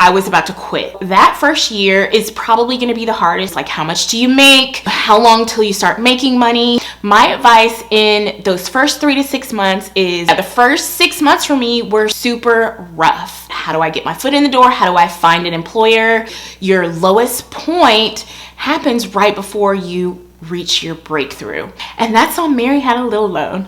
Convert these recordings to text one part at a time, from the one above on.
I was about to quit. That first year is probably gonna be the hardest. Like, how much do you make? How long till you start making money? My advice in those first 3 to 6 months is the first 6 months for me were super rough. How do I get my foot in the door? How do I find an employer? Your lowest point happens right before you reach your breakthrough. And that's on Mary Had a Little Loan.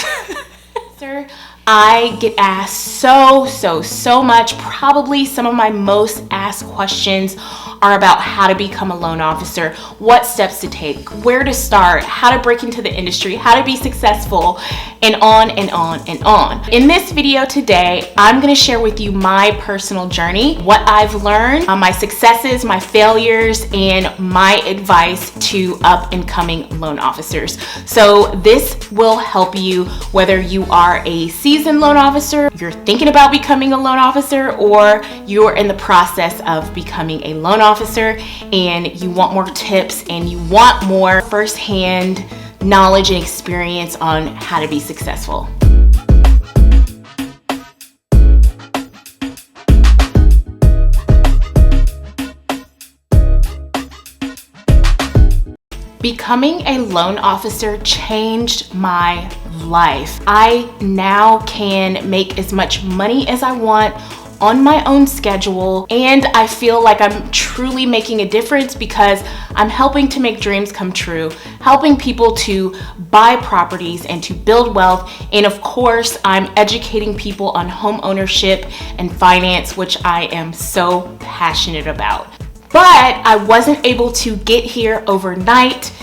Sir, I get asked so much. Probably some of my most asked questions are about how to become a loan officer, what steps to take, where to start, how to break into the industry, how to be successful, and on and on and on. In this video today, I'm gonna share with you my personal journey, what I've learned, my successes, my failures, and my advice to up and coming loan officers. So this will help you whether you are a seasoned loan officer, you're thinking about becoming a loan officer, or you're in the process of becoming a loan officer and you want more tips and you want more firsthand knowledge and experience on how to be successful. Becoming a loan officer changed my life. I now can make as much money as I want on my own schedule, and I feel like I'm truly making a difference because I'm helping to make dreams come true, helping people to buy properties and to build wealth, and of course, I'm educating people on home ownership and finance, which I am so passionate about. But I wasn't able to get here overnight.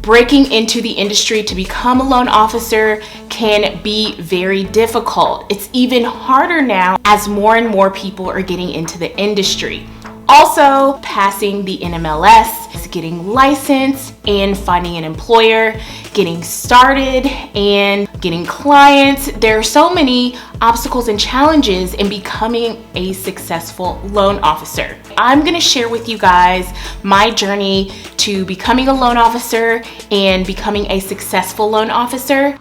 Breaking into the industry to become a loan officer can be very difficult. It's even harder now as more and more people are getting into the industry. Also, passing the NMLS, getting licensed, and finding an employer, getting started, and getting clients. There are so many obstacles and challenges in becoming a successful loan officer. I'm gonna share with you guys my journey to becoming a loan officer and becoming a successful loan officer.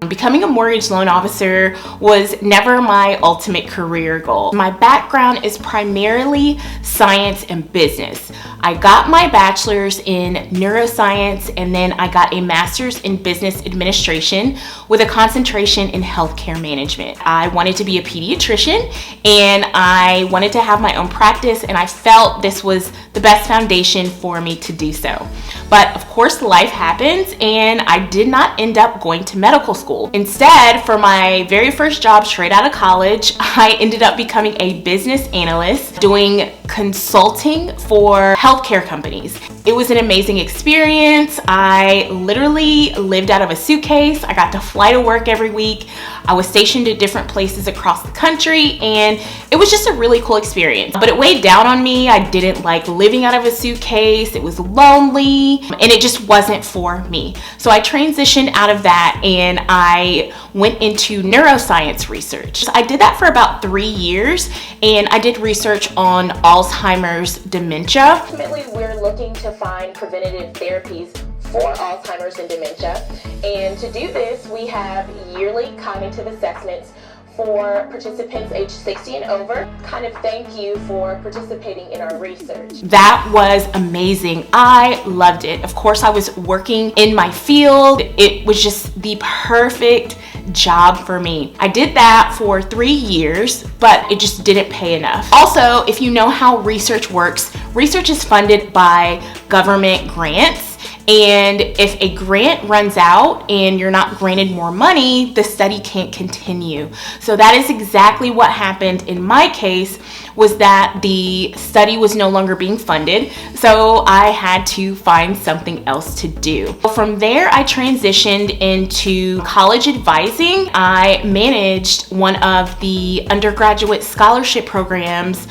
Becoming a mortgage loan officer was never my ultimate career goal. My background is primarily science and business. I got my bachelor's in neuroscience and then I got a master's in business administration with a concentration in healthcare management. I wanted to be a pediatrician and I wanted to have my own practice, and I felt this was the best foundation for me to do so. But of course, life happens and I did not end up going to medical school. Instead, for my very first job straight out of college, I ended up becoming a business analyst doing consulting for healthcare companies. It was an amazing experience. I literally lived out of a suitcase. I got to fly to work every week. I was stationed at different places across the country, and it was just a really cool experience. But it weighed down on me. I didn't like living out of a suitcase. It was lonely, and it just wasn't for me. So I transitioned out of that and I went into neuroscience research. I did that for about 3 years, and I did research on Alzheimer's dementia. Ultimately, we're looking to find preventative therapies for Alzheimer's and dementia. And to do this, we have yearly cognitive assessments for participants age 60 and over. Kind of thank you for participating in our research. That was amazing. I loved it. Of course, I was working in my field. It was just the perfect job for me. I did that for 3 years, but it just didn't pay enough. Also, if you know how research works, research is funded by government grants. And if a grant runs out and you're not granted more money, the study can't continue. So that is exactly what happened in my case, was that the study was no longer being funded. So I had to find something else to do. From there, I transitioned into college advising. I managed one of the undergraduate scholarship programs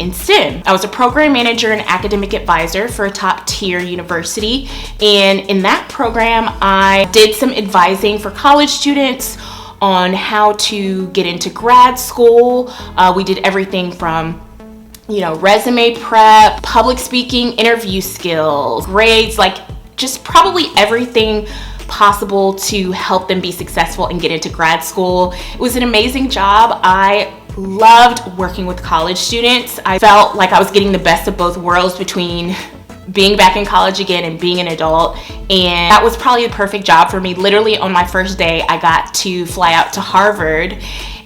in STEM. I was a program manager and academic advisor for a top tier university. And in that program, I did some advising for college students on how to get into grad school. We did everything from resume prep, public speaking, interview skills, grades, like just probably everything possible to help them be successful and get into grad school. It was an amazing job. I loved working with college students. I felt like I was getting the best of both worlds between being back in college again and being an adult, and that was probably the perfect job for me. Literally on my first day, I got to fly out to Harvard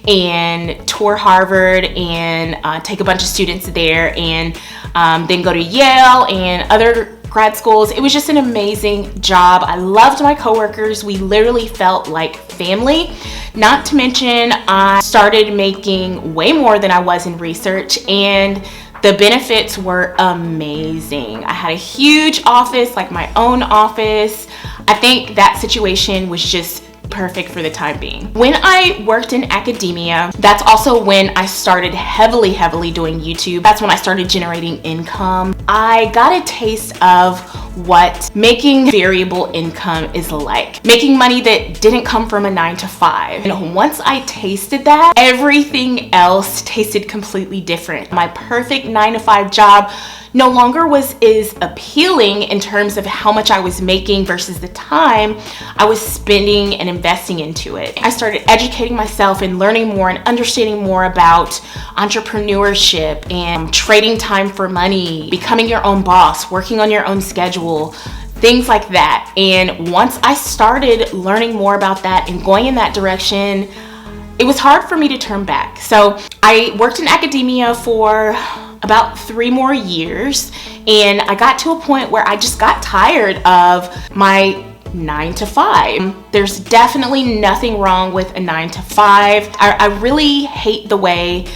and tour Harvard and take a bunch of students there, and then go to Yale and other grad schools. It was just an amazing job. I loved my coworkers. We literally felt like family. Not to mention, I started making way more than I was in research, and the benefits were amazing. I had a huge office, like my own office. I think that situation was just perfect for the time being. When I worked in academia, that's also when I started heavily doing YouTube. That's when I started generating income. I got a taste of what making variable income is like. Making money that didn't come from a 9-to-5. And once I tasted that, everything else tasted completely different. My perfect 9-to-5 job no longer was as appealing in terms of how much I was making versus the time I was spending and investing into it. I started educating myself and learning more and understanding more about entrepreneurship and trading time for money, becoming your own boss, working on your own schedule, things like that. And once I started learning more about that and going in that direction, it was hard for me to turn back. So I worked in academia for about 3 more years, and I got to a point where I just got tired of my 9-to-5. There's definitely nothing wrong with a 9-to-5. I really hate the way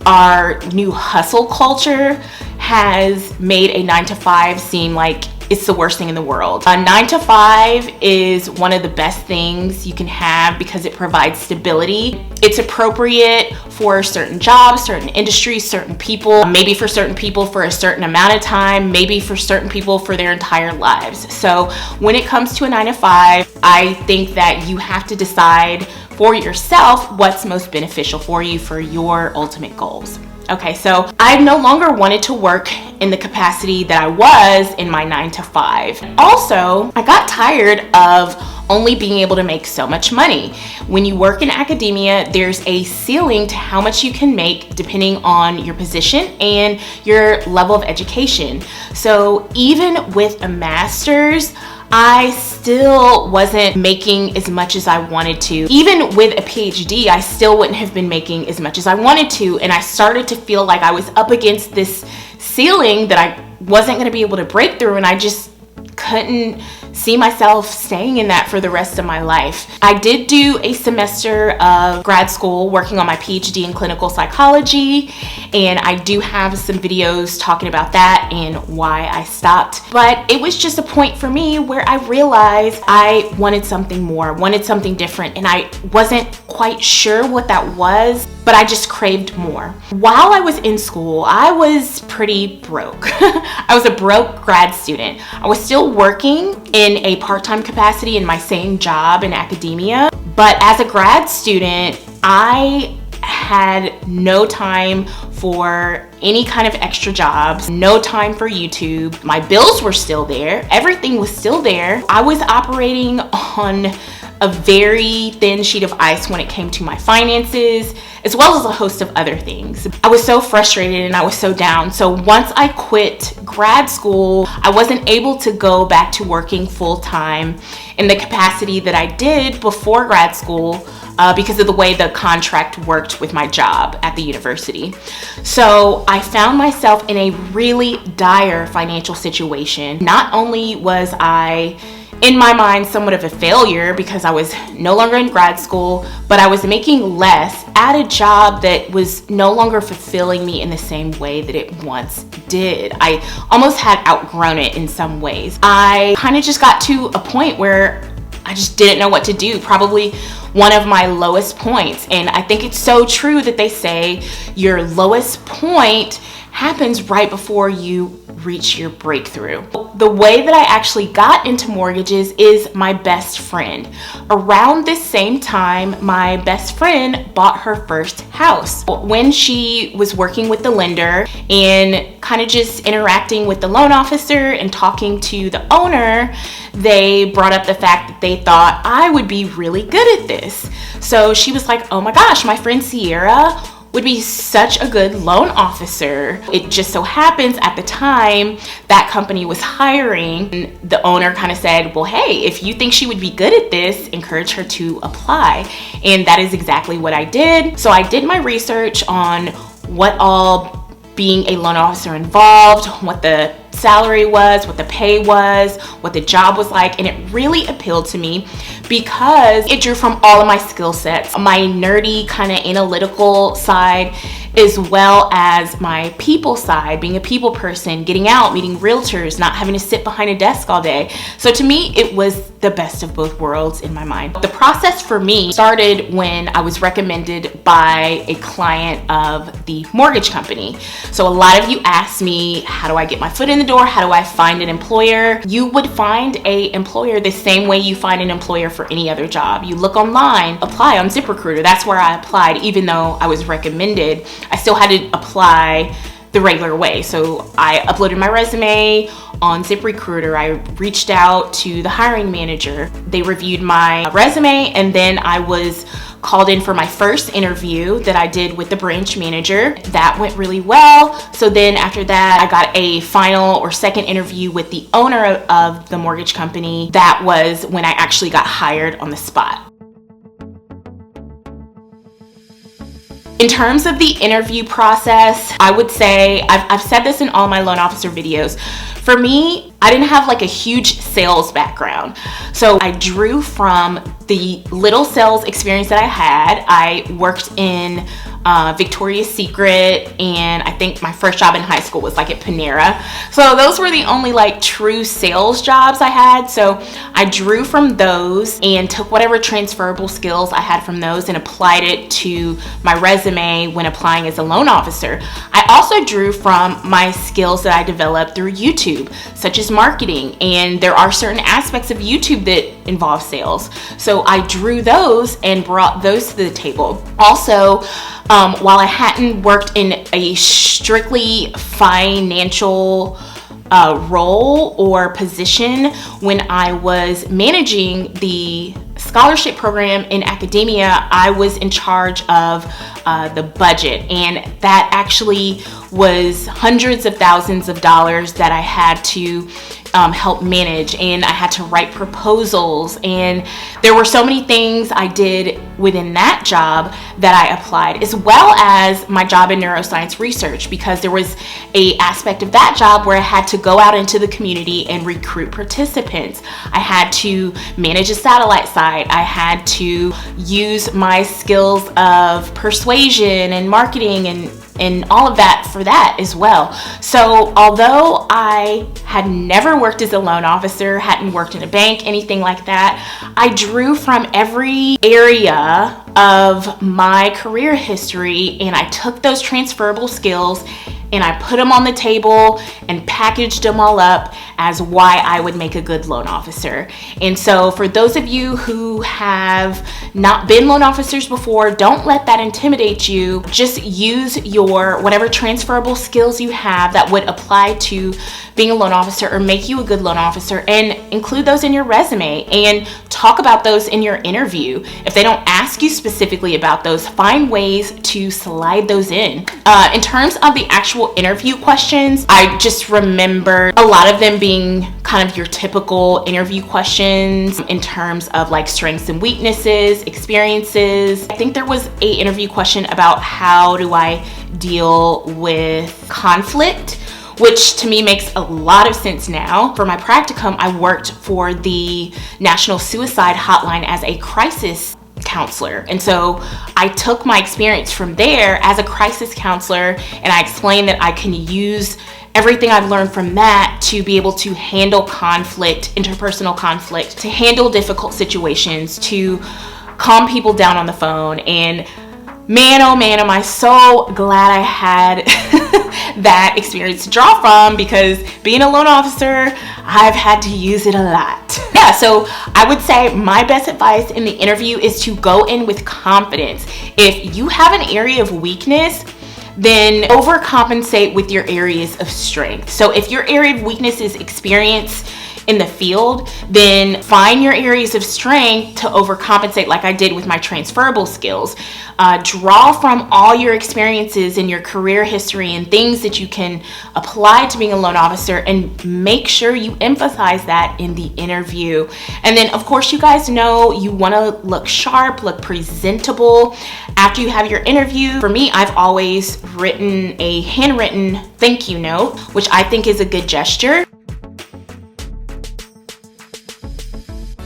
our new hustle culture has made a 9-to-5 seem like it's the worst thing in the world. A 9-to-5 is one of the best things you can have because it provides stability. It's appropriate for certain jobs, certain industries, certain people, maybe for certain people for a certain amount of time, maybe for certain people for their entire lives. So when it comes to a 9-to-5, I think that you have to decide for yourself what's most beneficial for you for your ultimate goals. Okay, so I no longer wanted to work in the capacity that I was in my 9-to-5. Also, I got tired of only being able to make so much money. When you work in academia, there's a ceiling to how much you can make depending on your position and your level of education. So even with a master's, I still wasn't making as much as I wanted to. Even with a PhD, I still wouldn't have been making as much as I wanted to. And I started to feel like I was up against this ceiling that I wasn't going to be able to break through, and I just couldn't see myself staying in that for the rest of my life. I did do a semester of grad school working on my PhD in clinical psychology, and I do have some videos talking about that and why I stopped. But it was just a point for me where I realized I wanted something more, wanted something different, and I wasn't quite sure what that was, but I just craved more. While I was in school, I was pretty broke. I was a broke grad student. I was still working in a part-time capacity in my same job in academia, but as a grad student, I had no time for any kind of extra jobs, no time for YouTube. My bills were still there. Everything was still there. I was operating on a very thin sheet of ice when it came to my finances, as well as a host of other things. I was so frustrated and I was so down. So once I quit grad school, I wasn't able to go back to working full-time in the capacity that I did before grad school because of the way the contract worked with my job at the university. So I found myself in a really dire financial situation. Not only was I, in my mind, somewhat of a failure because I was no longer in grad school, but I was making less at a job that was no longer fulfilling me in the same way that it once did. I almost had outgrown it in some ways. I kind of just got to a point where I just didn't know what to do, probably one of my lowest points. And I think it's so true that they say your lowest point happens right before you reach your breakthrough. The way that I actually got into mortgages is my best friend. Around this same time, my best friend bought her first house. When she was working with the lender and kind of just interacting with the loan officer and talking to the owner, they brought up the fact that they thought I would be really good at this. So she was like, oh my gosh, my friend Ciara would be such a good loan officer. It just so happens at the time that company was hiring, and the owner kind of said, well, hey, if you think she would be good at this, encourage her to apply. And that is exactly what I did. So I did my research on what all being a loan officer involved, what the salary was, what the pay was, what the job was like, and it really appealed to me because it drew from all of my skill sets, my nerdy kind of analytical side, as well as my people side, being a people person, getting out, meeting realtors, not having to sit behind a desk all day. So to me, it was the best of both worlds in my mind. The process for me started when I was recommended by a client of the mortgage company. So a lot of you asked me, how do I get my foot in the door? How do I find an employer? You would find an employer the same way you find an employer for any other job. You look online, apply on ZipRecruiter. That's where I applied, even though I was recommended. I still had to apply the regular way. So I uploaded my resume on ZipRecruiter. I reached out to the hiring manager. They reviewed my resume, and then I was called in for my first interview that I did with the branch manager. That went really well. So then after that, I got a final or second interview with the owner of the mortgage company. That was when I actually got hired on the spot. In terms of the interview process, I would say, I've said this in all my loan officer videos, for me, I didn't have like a huge sales background. So I drew from the little sales experience that I had. I worked in Victoria's Secret, and I think my first job in high school was like at Panera. So those were the only like true sales jobs I had. So I drew from those and took whatever transferable skills I had from those and applied it to my resume when applying as a loan officer. I also drew from my skills that I developed through YouTube, such as marketing, and there are certain aspects of YouTube that involve sales. So I drew those and brought those to the table. Also, while I hadn't worked in a strictly financial role or position, when I was managing the scholarship program in academia, I was in charge of the budget, and that actually was hundreds of thousands of dollars that I had to help manage, and I had to write proposals, and there were so many things I did within that job that I applied, as well as my job in neuroscience research, because there was a aspect of that job where I had to go out into the community and recruit participants. I had to manage a satellite site. I had to use my skills of persuasion and marketing and all of that for that as well. So although I had never worked as a loan officer, hadn't worked in a bank, anything like that, I drew from every area of my career history, and I took those transferable skills and I put them on the table and packaged them all up as why I would make a good loan officer. And so for those of you who have not been loan officers before, don't let that intimidate you. Just use your whatever transferable skills you have that would apply to being a loan officer or make you a good loan officer, and include those in your resume and talk about those in your interview. If they don't ask you specifically about those, find ways to slide those in. In terms of the actual interview questions, I just remember a lot of them being kind of your typical interview questions in terms of like strengths and weaknesses, experiences. I think there was an interview question about how do I deal with conflict, which to me makes a lot of sense now. For my practicum, I worked for the National Suicide Hotline as a crisis counselor. And so I took my experience from there as a crisis counselor, and I explained that I can use everything I've learned from that to be able to handle conflict, interpersonal conflict, to handle difficult situations, to calm people down on the phone. And man, oh man, am I so glad I had that experience to draw from, because being a loan officer, I've had to use it a lot. Yeah, so I would say my best advice in the interview is to go in with confidence. If you have an area of weakness, then overcompensate with your areas of strength. So if your area of weakness is experience, in the field, then find your areas of strength to overcompensate, like I did with my transferable skills. Draw from all your experiences in your career history and things that you can apply to being a loan officer, and make sure you emphasize that in the interview. And then, of course, you guys know you want to look sharp, look presentable after you have your interview. For me, I've always written a handwritten thank you note, which I think is a good gesture.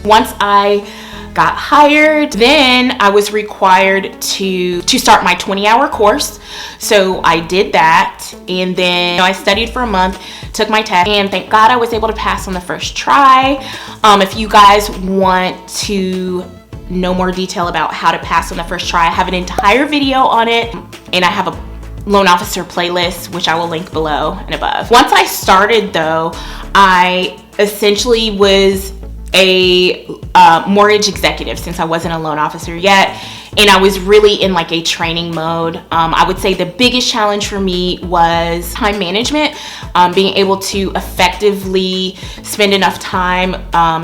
Once I got hired, then I was required to start my 20-hour course. So I did that, and then I studied for a month, took my test, and thank God I was able to pass on the first try. If you guys want to know more detail about how to pass on the first try, I have an entire video on it, and I have a loan officer playlist, which I will link below and above. Once I started though, I essentially was a mortgage executive, since I wasn't a loan officer yet, and I was really in like a training mode. I would say the biggest challenge for me was time management, being able to effectively spend enough time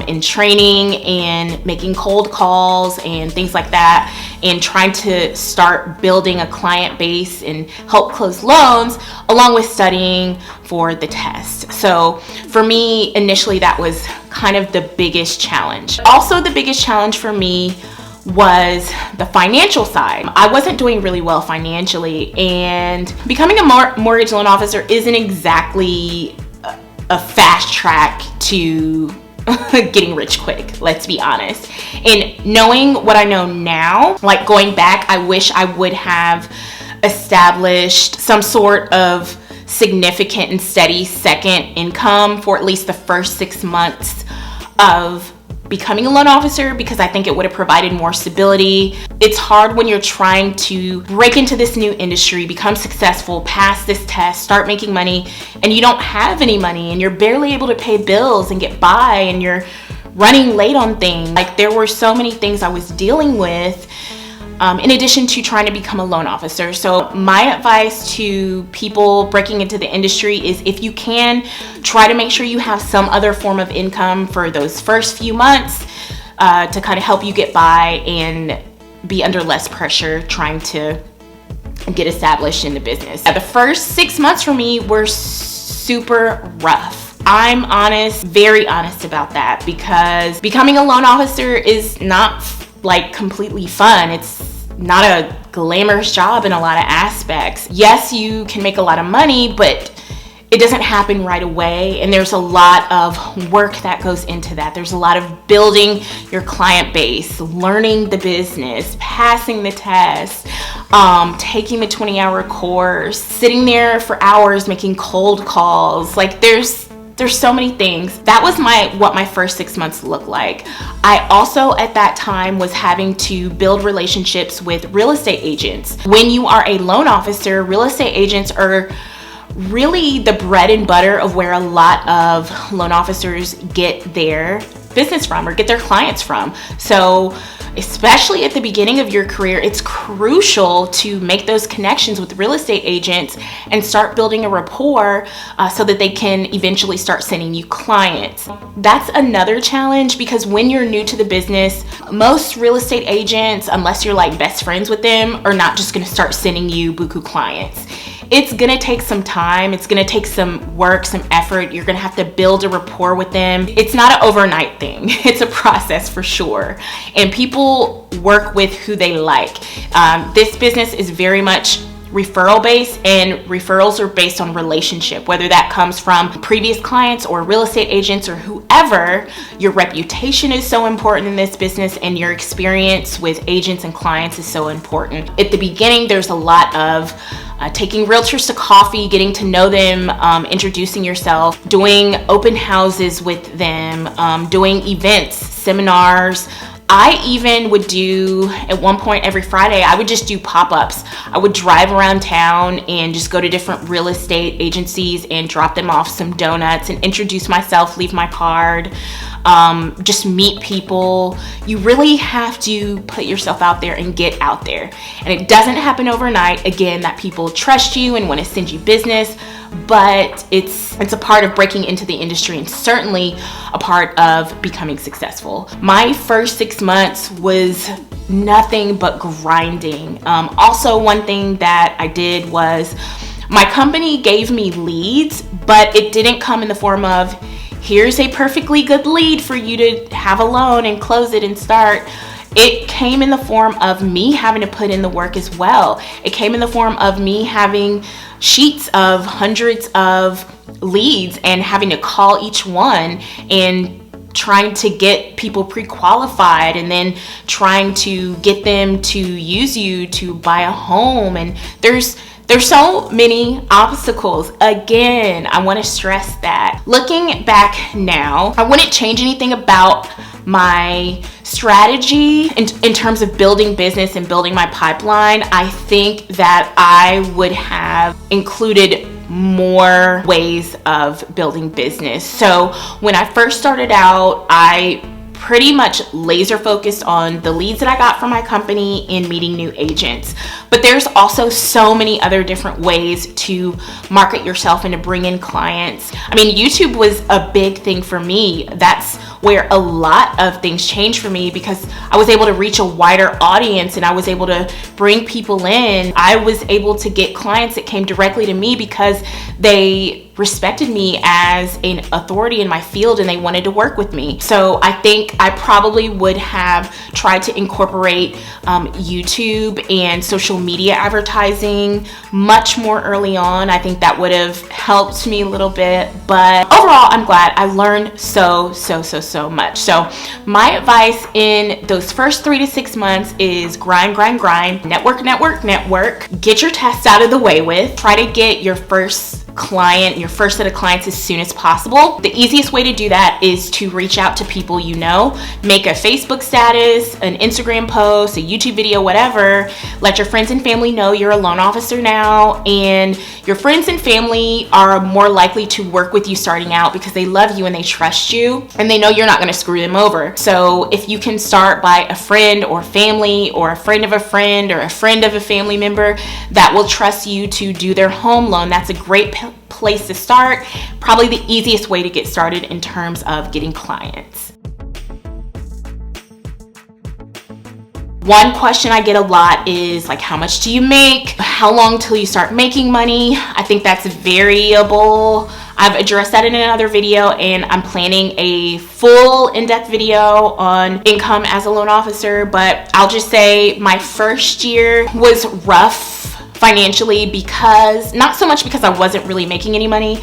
in training and making cold calls and things like that, and trying to start building a client base and help close loans, along with studying for the test. So for me, initially, that was kind of the biggest challenge. Also, the biggest challenge for me was the financial side. I wasn't doing really well financially, and becoming a mortgage loan officer isn't exactly a fast track to getting rich quick, let's be honest. And knowing what I know now, like going back, I wish I would have established some sort of significant and steady second income for at least the first 6 months of becoming a loan officer, because I think it would have provided more stability. It's hard when you're trying to break into this new industry, become successful, pass this test, start making money, and you don't have any money, and you're barely able to pay bills and get by, and you're running late on things. Like, there were so many things I was dealing with in addition to trying to become a loan officer. So my advice to people breaking into the industry is, if you can, try to make sure you have some other form of income for those first few months to kind of help you get by and be under less pressure trying to get established in the business. The first 6 months for me were super rough. I'm honest, very honest about that, because becoming a loan officer is not like completely fun. It's not a glamorous job in a lot of aspects. Yes, you can make a lot of money, but it doesn't happen right away, and there's a lot of work that goes into that. There's a lot of building your client base, learning the business, passing the test, taking the 20-hour course, sitting there for hours making cold calls. Like, there's so many things. That was what my first 6 months looked like. I also at that time was having to build relationships with real estate agents. When you are a loan officer, real estate agents are really the bread and butter of where a lot of loan officers get their business from or get their clients from. So especially at the beginning of your career, it's crucial to make those connections with real estate agents and start building a rapport so that they can eventually start sending you clients. That's another challenge, because when you're new to the business, most real estate agents, unless you're like best friends with them, are not just going to start sending you buku clients. It's gonna take some time, it's gonna take some work, some effort. You're gonna have to build a rapport with them. It's not an overnight thing, it's a process for sure. And people work with who they like. This business is very much referral based, and referrals are based on relationship, whether that comes from previous clients or real estate agents or whoever. Your reputation is so important in this business, and your experience with agents and clients is so important. At the beginning, there's a lot of taking realtors to coffee, getting to know them, introducing yourself, doing open houses with them, doing events, seminars. I even would do, at one point every Friday, I would just do pop-ups. I would drive around town and just go to different real estate agencies and drop them off some donuts and introduce myself, leave my card, just meet people. You really have to put yourself out there and get out there. And it doesn't happen overnight, again, that people trust you and want to send you business, but it's a part of breaking into the industry and certainly a part of becoming successful. My first 6 months was nothing but grinding. Also, one thing that I did was my company gave me leads, but it didn't come in the form of, here's a perfectly good lead for you to have a loan and close it and start. It came in the form of me having to put in the work as well. It came in the form of me having sheets of hundreds of leads and having to call each one and trying to get people pre-qualified and then trying to get them to use you to buy a home. And there's so many obstacles. Again, I want to stress that. Looking back now, I wouldn't change anything about my strategy in terms of building business and building my pipeline. I think that I would have included more ways of building business. So when I first started out, I pretty much laser focused on the leads that I got from my company and meeting new agents. But there's also so many other different ways to market yourself and to bring in clients. I mean, YouTube was a big thing for me. That's where a lot of things changed for me because I was able to reach a wider audience and I was able to bring people in. I was able to get clients that came directly to me because they respected me as an authority in my field and they wanted to work with me. So I think I probably would have tried to incorporate YouTube and social media advertising much more early on. I think that would have helped me a little bit, but overall I'm glad. I learned so much. So my advice in those first 3 to 6 months is grind, network, get your tests out of the way with, try to get your first client, your first set of clients as soon as possible. The easiest way to do that is to reach out to people you know, make a Facebook status, an Instagram post, a YouTube video, whatever. Let your friends and family know you're a loan officer now, and your friends and family are more likely to work with you starting out because they love you and they trust you and they know you're not going to screw them over. So if you can start by a friend or family or a friend of a friend or a friend of a family member that will trust you to do their home loan, that's a great place to start. Probably the easiest way to get started in terms of getting clients. One question I get a lot is like, how much do you make? How long till you start making money? I think that's variable. I've addressed that in another video and I'm planning a full in-depth video on income as a loan officer, but I'll just say my first year was rough financially because, not so much because I wasn't really making any money.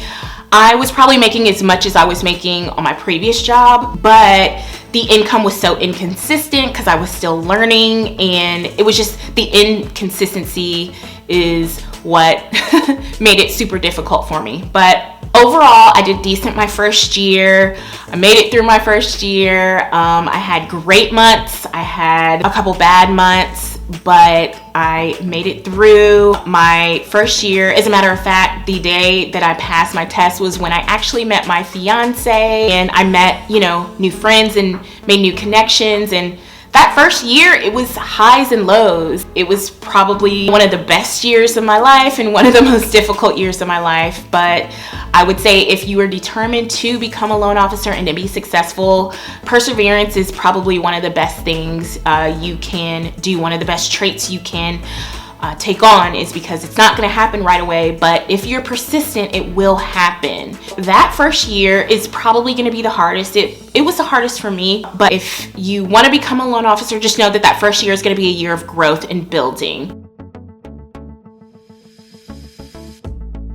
I was probably making as much as I was making on my previous job, but the income was so inconsistent because I was still learning, and it was just the inconsistency is what made it super difficult for me. But overall, I did decent my first year. I made it through my first year. I had great months. I had a couple bad months, but I made it through my first year. As a matter of fact, the day that I passed my test was when I actually met my fiance, and I met, new friends and made new connections. And that first year, it was highs and lows. It was probably one of the best years of my life and one of the most difficult years of my life. But I would say if you are determined to become a loan officer and to be successful, perseverance is probably one of the best things you can do. One of the best traits you can take on is because it's not going to happen right away, but if you're persistent, it will happen. That first year is probably going to be the hardest. It was the hardest for me, but if you want to become a loan officer, just know that that first year is going to be a year of growth and building.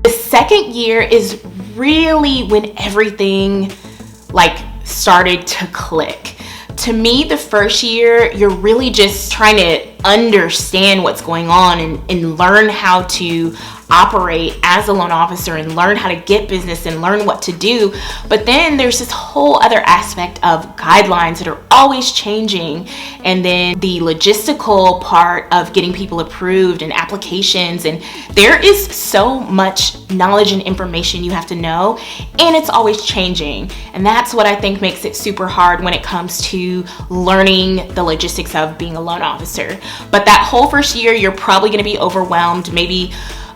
The second year is really when everything started to click. To me, the first year, you're really just trying to understand what's going on and learn how to operate as a loan officer and learn how to get business and learn what to do. But then there's this whole other aspect of guidelines that are always changing, and then the logistical part of getting people approved and applications, and there is so much knowledge and information you have to know, and it's always changing. And that's what I think makes it super hard when it comes to learning the logistics of being a loan officer. But that whole first year, you're probably going to be overwhelmed, maybe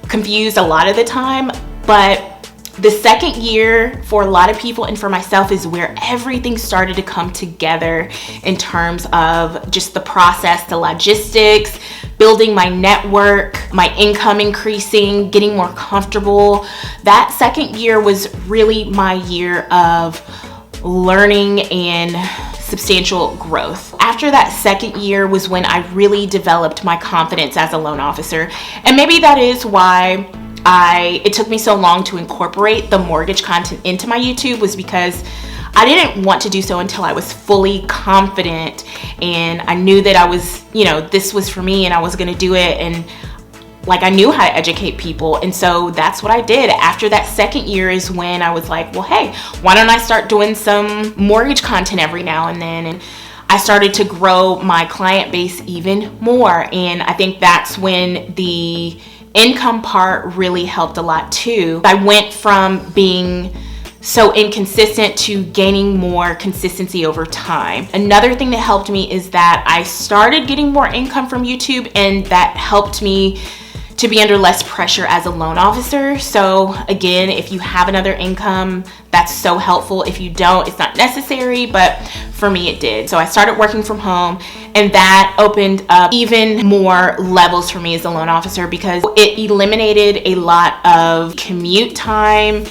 confused a lot of the time. But the second year for a lot of people and for myself is where everything started to come together in terms of just the process, the logistics, building my network, my income increasing, getting more comfortable. That second year was really my year of learning and substantial growth. After that second year was when I really developed my confidence as a loan officer. And maybe that is why it took me so long to incorporate the mortgage content into my YouTube, was because I didn't want to do so until I was fully confident and I knew that I was, this was for me and I was going to do it, and like I knew how to educate people. And so that's what I did. After that second year is when I was like, well, hey, why don't I start doing some mortgage content every now and then? And I started to grow my client base even more. And I think that's when the income part really helped a lot too. I went from being so inconsistent to gaining more consistency over time. Another thing that helped me is that I started getting more income from YouTube, and that helped me to be under less pressure as a loan officer. So again, if you have another income, that's so helpful. If you don't, it's not necessary, but for me it did. So I started working from home, and that opened up even more levels for me as a loan officer, because it eliminated a lot of commute time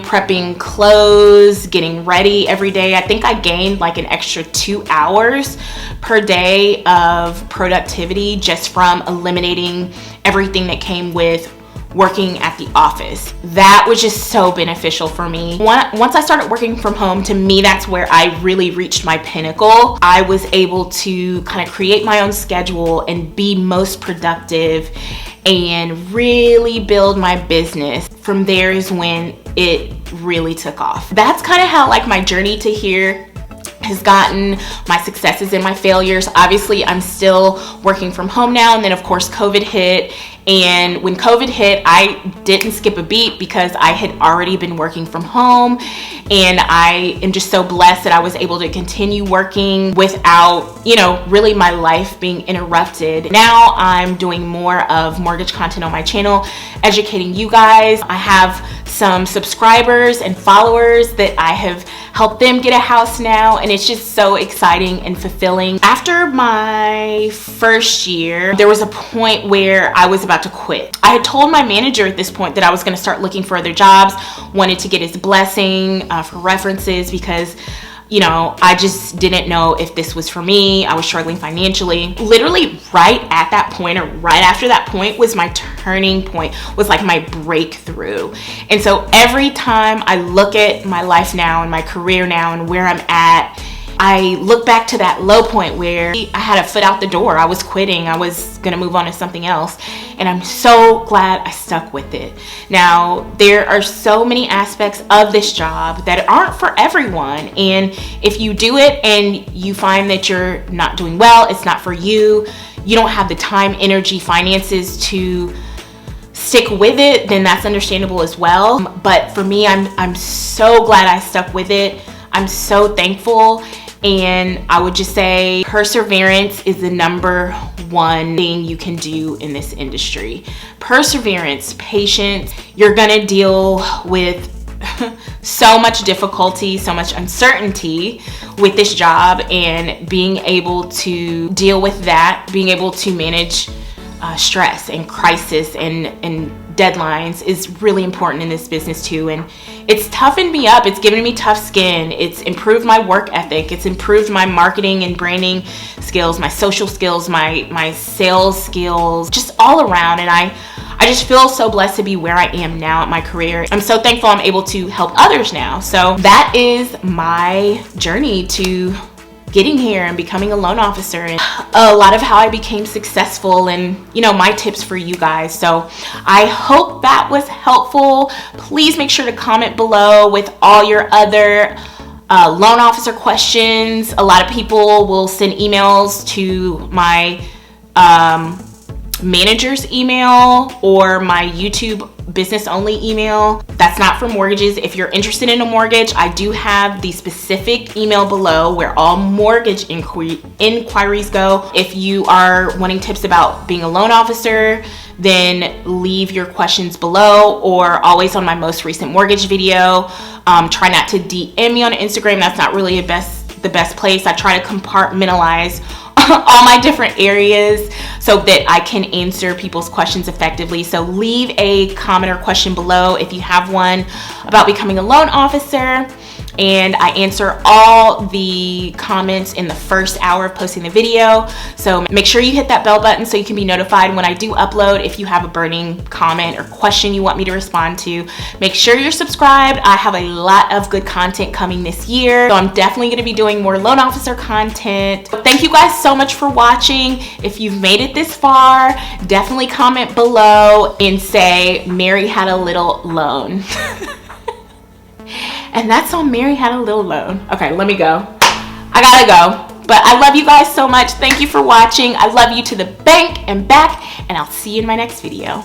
prepping clothes, getting ready every day. I think I gained like an extra 2 hours per day of productivity just from eliminating everything that came with working at the office. That was just so beneficial for me. Once I started working from home, to me, that's where I really reached my pinnacle. I was able to kind of create my own schedule and be most productive and really build my business. From there is when it really took off. That's kind of how like my journey to here has gotten, my successes and my failures. Obviously, I'm still working from home now, and then of course COVID hit. And when COVID hit, I didn't skip a beat because I had already been working from home, and I am just so blessed that I was able to continue working without, really my life being interrupted. Now I'm doing more of mortgage content on my channel, educating you guys. I have some subscribers and followers that I have helped them get a house now, and it's just so exciting and fulfilling. After my first year, there was a point where I was about to quit. I had told my manager at this point that I was going to start looking for other jobs, wanted to get his blessing for references, because I just didn't know if this was for me. I was struggling financially. Literally right at that point, or right after that point, was my turning point, was like my breakthrough. And so every time I look at my life now and my career now and where I'm at, I look back to that low point where I had a foot out the door. I was quitting. I was gonna move on to something else. And I'm so glad I stuck with it. Now, there are so many aspects of this job that aren't for everyone. And if you do it and you find that you're not doing well, it's not for you, you don't have the time, energy, finances to stick with it, then that's understandable as well. But for me, I'm so glad I stuck with it. I'm so thankful. And I would just say perseverance is the number one thing you can do in this industry. Perseverance, patience. You're gonna deal with so much difficulty, so much uncertainty with this job, and being able to deal with that, being able to manage stress and crisis and deadlines is really important in this business too. And it's toughened me up. It's given me tough skin. It's improved my work ethic. It's improved my marketing and branding skills, my social skills, my sales skills, just all around. And I just feel so blessed to be where I am now at my career. I'm so thankful I'm able to help others now. So that is my journey to getting here and becoming a loan officer, and a lot of how I became successful, and my tips for you guys. So I hope that was helpful. Please make sure to comment below with all your other loan officer questions. A lot of people will send emails to my manager's email or my YouTube business only email. That's not for mortgages. If you're interested in a mortgage, I do have the specific email below where all mortgage inquiries go. If you are wanting tips about being a loan officer, then leave your questions below, or always on my most recent mortgage video. Try not to DM me on Instagram. That's not really the best place. I try to compartmentalize all my different areas so that I can answer people's questions effectively. So leave a comment or question below if you have one about becoming a loan officer, and I answer all the comments in the first hour of posting the video. So make sure you hit that bell button so you can be notified when I do upload. If you have a burning comment or question you want me to respond to, make sure you're subscribed. I have a lot of good content coming this year, so I'm definitely going to be doing more loan officer content. Thank you guys so much for watching. If you've made it this far, definitely comment below and say Mary had a little loan. And that's on Mary Had a Little Loan. Okay, let me go. I gotta go. But I love you guys so much. Thank you for watching. I love you to the bank and back, and I'll see you in my next video.